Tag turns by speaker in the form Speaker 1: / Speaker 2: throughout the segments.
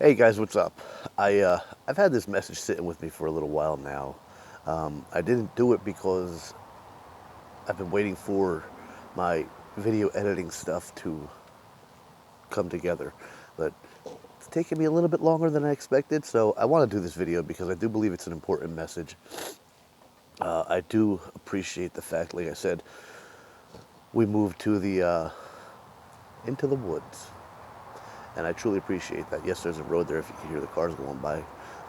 Speaker 1: Hey guys, what's up? I've had this message sitting with me for a little while now. I didn't do it because I've been waiting for my video editing stuff to come together, but it's taken me a little bit longer than I expected. So I want to do this video because I do believe it's an important message. I do appreciate the fact, like I said, we moved to the into the woods, and I truly appreciate that. Yes, there's a road there if you can hear the cars going by,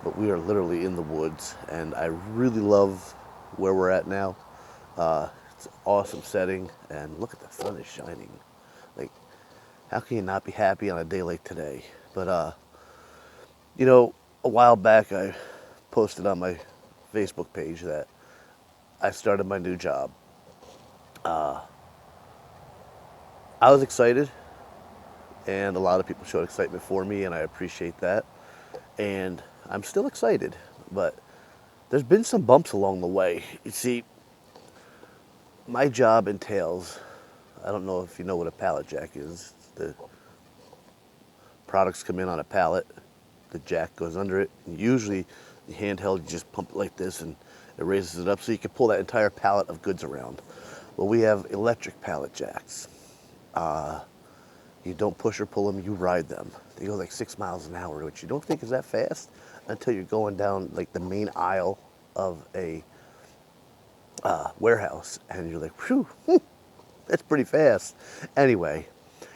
Speaker 1: but we are literally in the woods, and I really love where we're at now. It's an awesome setting, and look at the sun is shining. Like, how can you not be happy on a day like today? But a while back I posted on my Facebook page that I started my new job. I was excited, and a lot of people showed excitement for me, and I appreciate that. And I'm still excited, but there's been some bumps along the way. You see, my job entails, I don't know if you know what a pallet jack is. The products come in on a pallet, the jack goes under it, and usually the handheld, you just pump it like this and it raises it up so you can pull that entire pallet of goods around. Well, we have electric pallet jacks. You don't push or pull them, you ride them. They go like 6 miles an hour, which you don't think is that fast until you're going down like the main aisle of a warehouse, and you're like, whew, that's pretty fast. Anyway,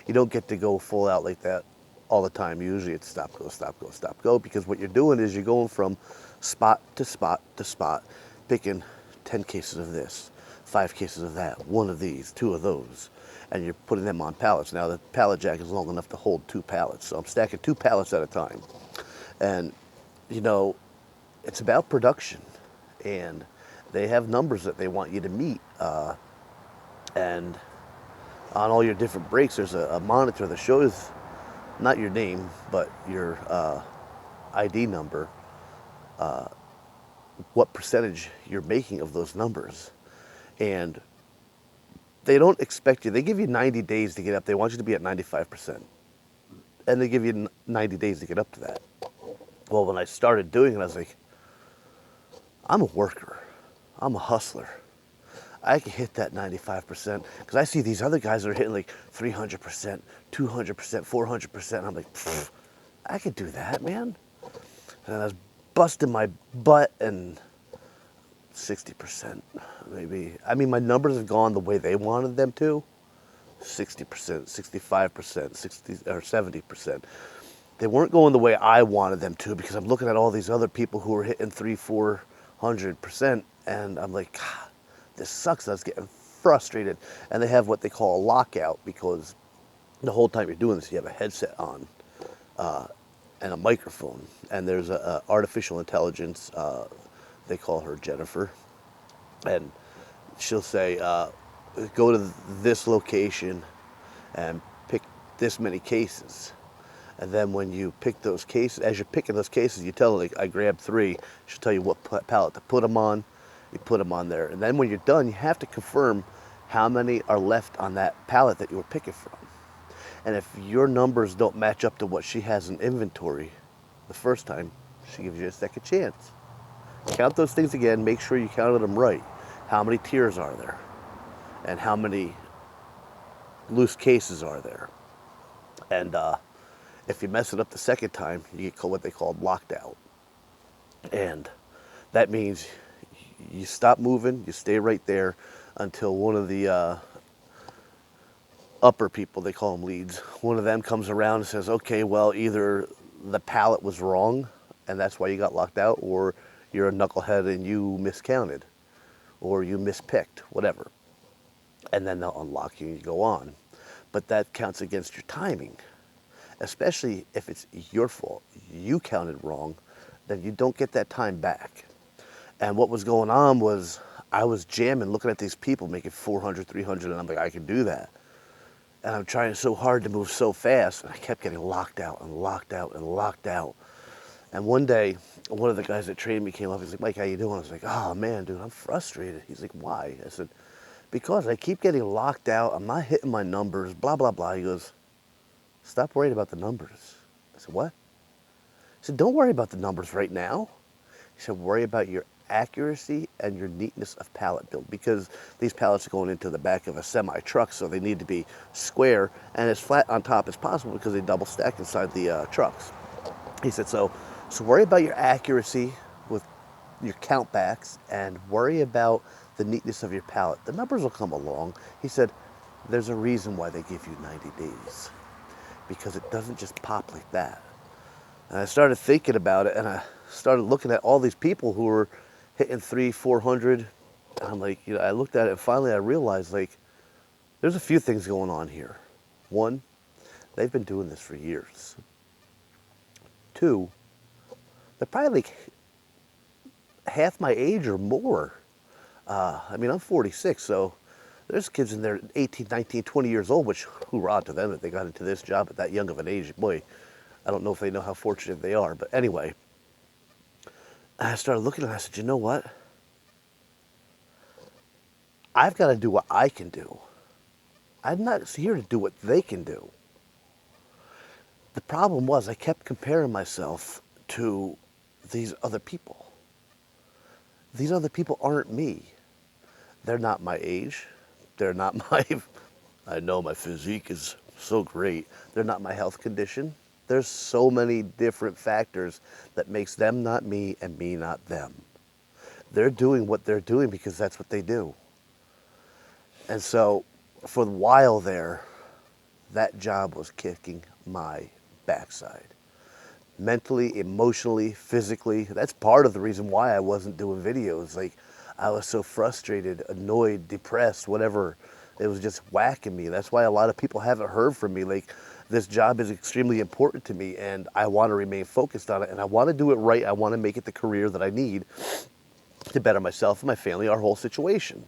Speaker 1: you don't get to go full out like that all the time. Usually it's stop, go, stop, go, stop, go, because what you're doing is you're going from spot to spot to spot, picking 10 cases of this, 5 cases of that, one of these, 2 of those, and you're putting them on pallets. Now the pallet jack is long enough to hold 2 pallets, so I'm stacking 2 pallets at a time. And you know, it's about production, and they have numbers that they want you to meet. And on all your different breaks, there's a monitor that shows not your name, but your ID number, what percentage you're making of those numbers. And they don't expect you, they give you 90 days to get up. They want you to be at 95%. And they give you 90 days to get up to that. Well, when I started doing it, I was like, I'm a worker, I'm a hustler. I can hit that 95% because I see these other guys that are hitting like 300%, 200%, 400%. I'm like, I could do that, man. And I was busting my butt, and 60% maybe. I mean, my numbers have gone the way they wanted them to. 60%, 65%, 60 or 70%. They weren't going the way I wanted them to because I'm looking at all these other people who are hitting 300, 400%, and I'm like, God, this sucks. I was getting frustrated. And they have what they call a lockout because the whole time you're doing this, you have a headset on and a microphone. And there's a artificial intelligence. They call her Jennifer, and she'll say, "Go to this location and pick this many cases." And then when you pick those cases, as you're picking those cases, you tell her, like, I grabbed 3. She'll tell you what pallet to put them on. You put them on there. And then when you're done, you have to confirm how many are left on that pallet that you were picking from. And if your numbers don't match up to what she has in inventory the first time, she gives you a second chance. Count those things again. Make sure you counted them right. How many tiers are there? And how many loose cases are there? And if you mess it up the second time, you get what they call locked out. And that means you stop moving, you stay right there until one of the upper people, they call them leads, one of them comes around and says, okay, well, either the pallet was wrong and that's why you got locked out, or you're a knucklehead and you miscounted, or you mispicked, whatever. And then they'll unlock you and you go on. But that counts against your timing, especially if it's your fault. You counted wrong, then you don't get that time back. And what was going on was I was jamming, looking at these people making 400, 300, and I'm like, I can do that. And I'm trying so hard to move so fast, and I kept getting locked out and locked out and locked out. And one day, one of the guys that trained me came up. He's like, Mike, how you doing? I was like, oh man, dude, I'm frustrated. He's like, why? I said, because I keep getting locked out. I'm not hitting my numbers, blah, blah, blah. He goes, stop worrying about the numbers. I said, what? He said, don't worry about the numbers right now. He said, worry about your accuracy and your neatness of pallet build, because these pallets are going into the back of a semi truck, so they need to be square and as flat on top as possible because they double stack inside the trucks. He said, so worry about your accuracy with your count backs and worry about the neatness of your pallet. The numbers will come along. He said, there's a reason why they give you 90 days, because it doesn't just pop like that. And I started thinking about it, and I started looking at all these people who were hitting 300, 400. I'm like, I looked at it, and finally I realized, like, there's a few things going on here. One, they've been doing this for years. Two, they're probably like half my age or more. I mean, I'm 46, so there's kids in there 18, 19, 20 years old, which hoorah to them that they got into this job at that young of an age. Boy, I don't know if they know how fortunate they are, but anyway. I started looking and I said, you know what? I've got to do what I can do. I'm not here to do what they can do. The problem was I kept comparing myself to these other people. These other people aren't me. They're not my age. They're not my, I know my physique is so great. They're not my health condition. There's so many different factors that makes them not me and me not them. They're doing what they're doing because that's what they do. And so for a while there, that job was kicking my backside. Mentally, emotionally, physically. That's part of the reason why I wasn't doing videos. Like, I was so frustrated, annoyed, depressed, whatever. It was just whacking me. That's why a lot of people haven't heard from me. Like, this job is extremely important to me, and I want to remain focused on it, and I want to do it right. I want to make it the career that I need to better myself and my family, our whole situation.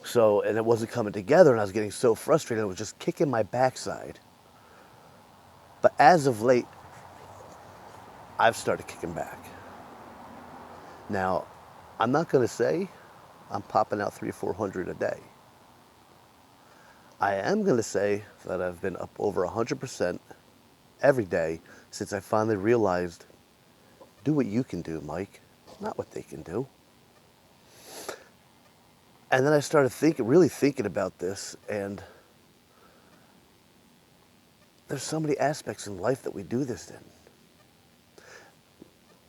Speaker 1: So, and it wasn't coming together, and I was getting so frustrated. It was just kicking my backside. But as of late, I've started kicking back. Now, I'm not going to say I'm popping out 300 or 400 a day. I am going to say that I've been up over 100% every day since I finally realized, do what you can do, Mike, not what they can do. And then I started really thinking about this, and there's so many aspects in life that we do this in.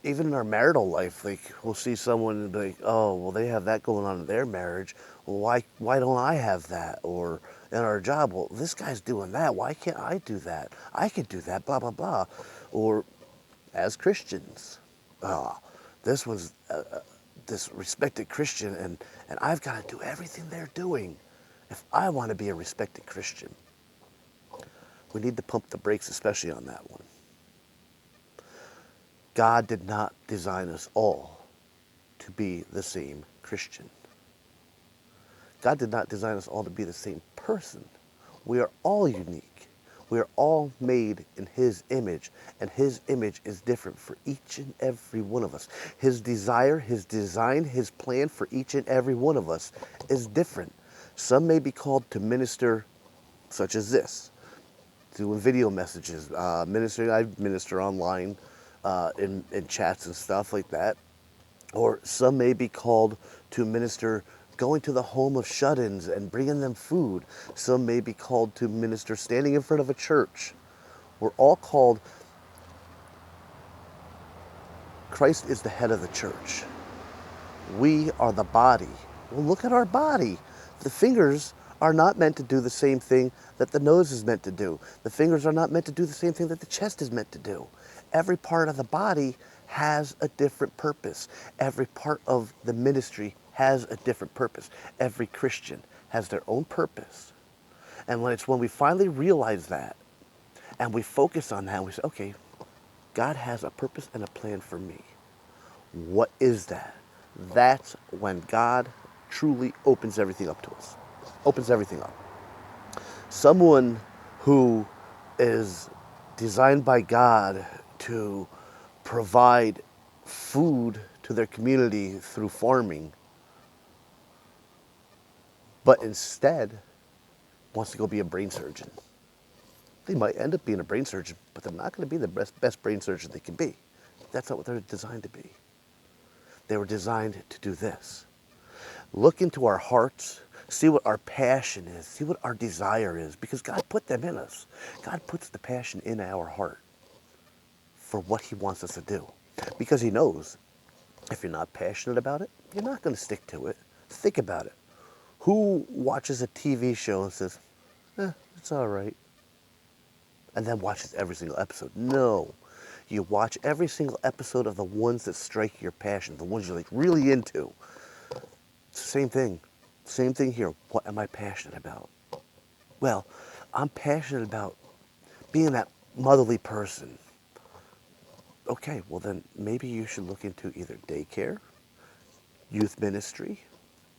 Speaker 1: Even in our marital life, like, we'll see someone and be like, oh, well, they have that going on in their marriage. Well, why don't I have that? Or in our job, well, this guy's doing that. Why can't I do that? I could do that, blah, blah, blah. Or as Christians, oh, this one's this respected Christian, and I've got to do everything they're doing if I want to be a respected Christian. We need to pump the brakes, especially on that one. God did not design us all to be the same Christian. God did not design us all to be the same person. We are all unique. We are all made in His image, and His image is different for each and every one of us. His desire, His design, His plan for each and every one of us is different. Some may be called to minister, such as this, doing video messages, ministering. I minister online in chats and stuff like that. Or some may be called to minister going to the home of shut-ins and bringing them food. Some may be called to minister standing in front of a church. We're all called. Christ is the head of the church. We are the body. Well, look at our body. The fingers are not meant to do the same thing that the nose is meant to do. The fingers are not meant to do the same thing that the chest is meant to do. Every part of the body has a different purpose. Every part of the ministry has a different purpose. Every Christian has their own purpose. And when we finally realize that, and we focus on that, and we say, okay, God has a purpose and a plan for me. What is that? That's when God truly opens everything up to us. Opens everything up. Someone who is designed by God to provide food to their community through farming, but instead wants to go be a brain surgeon. They might end up being a brain surgeon, but they're not going to be the best brain surgeon they can be. That's not what they're designed to be. They were designed to do this. Look into our hearts, see what our passion is, see what our desire is, because God put them in us. God puts the passion in our heart for what He wants us to do. Because He knows if you're not passionate about it, you're not going to stick to it. Think about it. Who watches a TV show and says, it's all right, and then watches every single episode? No. You watch every single episode of the ones that strike your passion, the ones you're like really into. It's the same thing. Same thing here. What am I passionate about? Well, I'm passionate about being that motherly person. Okay, well then maybe you should look into either daycare, youth ministry,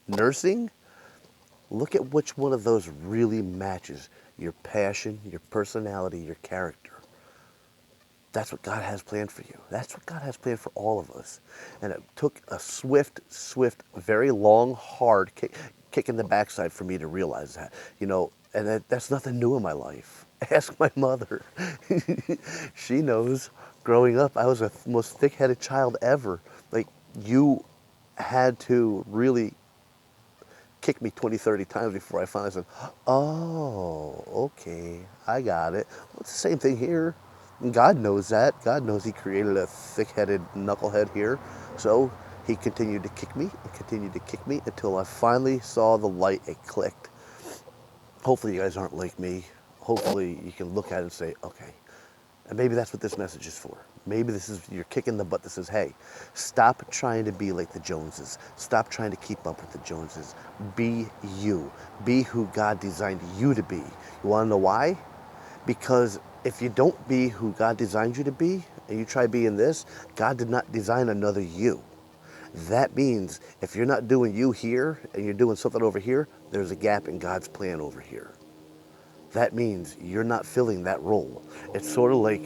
Speaker 1: nursing. Look at which one of those really matches your passion, your personality, your character. That's what God has planned for you. That's what God has planned for all of us. And it took a swift, very long, hard kick in the backside for me to realize that. And that's nothing new in my life. Ask my mother. She knows. Growing up, I was the most thick-headed child ever. Like, you had to really kick me 20, 30 times before I finally said, oh, okay, I got it. Well, it's the same thing here. And God knows that. God knows He created a thick-headed knucklehead here. So He continued to kick me and continued to kick me until I finally saw the light. It clicked. Hopefully you guys aren't like me. Hopefully you can look at it and say, okay. And maybe that's what this message is for. Maybe this is your kick in the butt that says, hey, stop trying to be like the Joneses. Stop trying to keep up with the Joneses. Be you. Be who God designed you to be. You want to know why? Because if you don't be who God designed you to be, and you try being this, God did not design another you. That means if you're not doing you here, and you're doing something over here, there's a gap in God's plan over here. That means you're not filling that role. It's sort of like,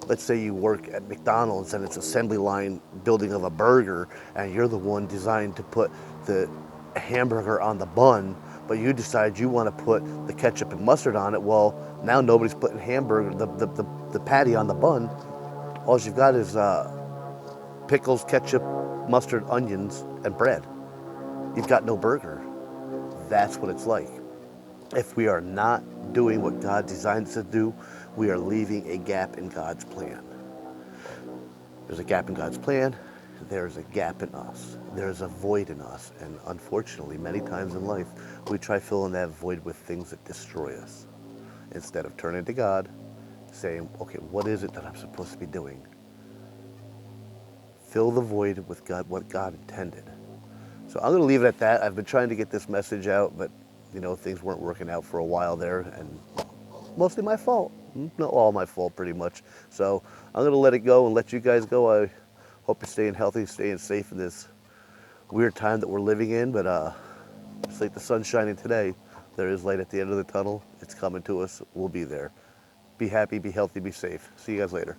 Speaker 1: let's say you work at McDonald's and it's assembly line building of a burger, and you're the one designed to put the hamburger on the bun, but you decide you want to put the ketchup and mustard on it. Well, now nobody's putting the patty on the bun. All you've got is pickles, ketchup, mustard, onions, and bread. You've got no burger. That's what it's like. If we are not doing what God designed us to do, we are leaving a gap in God's plan. There's a gap in God's plan. There's a gap in us. There's a void in us. And unfortunately, many times in life, we try filling that void with things that destroy us. Instead of turning to God, saying, okay, what is it that I'm supposed to be doing? Fill the void with God, what God intended. So I'm going to leave it at that. I've been trying to get this message out, but things weren't working out for a while there, and mostly my fault. Not all my fault, pretty much. So I'm going to let it go and let you guys go. I hope you're staying healthy, staying safe in this weird time that we're living in, but it's like the sun's shining today. There is light at the end of the tunnel. It's coming to us. We'll be there. Be happy, be healthy, be safe. See you guys later.